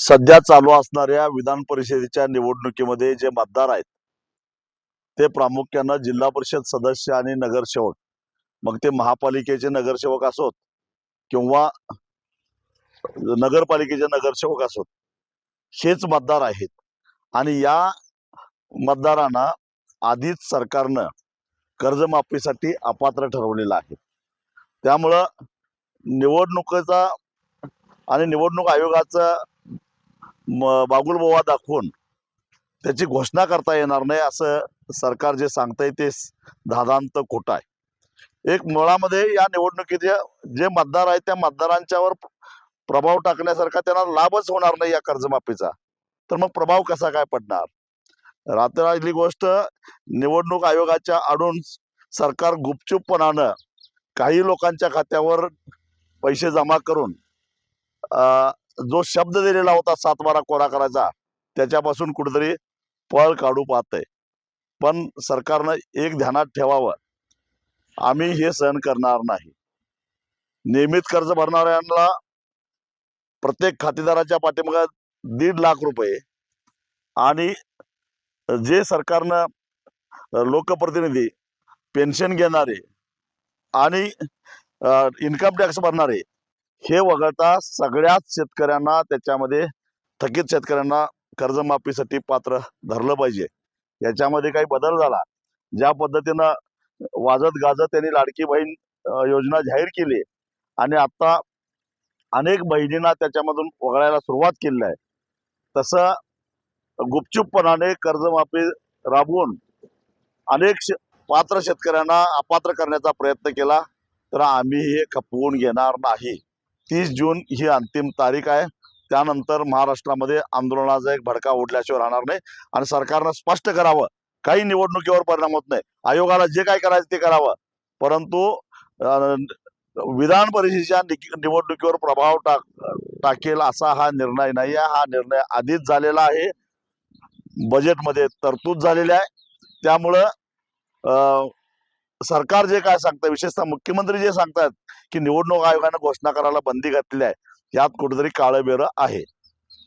सध्या चालू असणाऱ्या विधान परिषदेच्या निवडणुकीमध्ये जे मतदार आहेत ते प्रामुख्यानं जिल्हा परिषद सदस्य आणि नगरसेवक, मग ते महापालिकेचे नगरसेवक असोत किंवा नगरपालिकेचे नगरसेवक असोत, हेच मतदार आहेत. आणि या मतदारांना आधीच सरकारनं कर्जमाफीसाठी अपात्र ठरवलेलं आहे. त्यामुळं निवडणुकीचा आणि निवडणूक आयोगाचा बागुलबुवा दाखवून त्याची घोषणा करता येणार नाही असं सरकार जे सांगतंय ते धादांत खोटं आहे. एक मुळामध्ये या निवडणुकीचे जे मतदार आहेत त्या मतदारांच्यावर प्रभाव टाकण्यासारखा त्यांना लाभच होणार नाही या कर्जमाफीचा, तर मग प्रभाव कसा काय पडणार? रात्रली गोष्ट, निवडणूक आयोगाच्या आडून सरकार गुपचूपपणानं काही लोकांच्या खात्यावर पैसे जमा करून जो शब्द दिलेला होता 7-12 कोरा करायचा त्याच्यापासून कुठेतरी पळ काढू पाहतंय. पण सरकारनं एक ध्यानात ठेवावं, आम्ही हे सहन करणार नाही. नियमित कर्ज भरणाऱ्यांना प्रत्येक खातेदाराच्या पाठीमागे 1.5 लाख रुपये आणि जे सरकारनं लोकप्रतिनिधी, पेन्शन घेणारे आणि इन्कम टॅक्स भरणारे हे वगळता सगळ्याच शेतकऱ्यांना, त्याच्यामध्ये थकीत शेतकऱ्यांना कर्जमाफीसाठी पात्र धरलं पाहिजे. याच्यामध्ये काही बदल झाला, ज्या पद्धतीनं वाजत गाजत त्यांनी लाडकी बहीण योजना जाहीर केली आणि आता अनेक बहिणींना त्याच्यामधून वगळायला सुरुवात केली आहे, तसं गुपचूपपणाने कर्जमाफी राबवून अनेक पात्र शेतकऱ्यांना अपात्र करण्याचा प्रयत्न केला तर आम्ही हे खपवून घेणार नाही. 30 जून ही अंतिम तारीख आहे. त्यानंतर महाराष्ट्रामध्ये आंदोलनाचा एक भडका उडल्याशिवाय राहणार नाही आणि सरकारनं स्पष्ट करावं, काही निवडणुकीवर परिणाम होत नाही, आयोगाला जे काय करायचं ते करावं, परंतु विधान परिषदेच्या निवडणुकीवर प्रभाव टाकेल असा हा निर्णय नाही आहे. हा निर्णय आधीच झालेला आहे, बजेटमध्ये तरतूद झालेली आहे. त्यामुळं सरकार जे काय सांगतं, विशेषतः मुख्यमंत्री जे सांगतात की निवडणूक आयोगानं घोषणा करायला बंदी घातलेली आहे, यात कुठेतरी काळं बेरं आहे.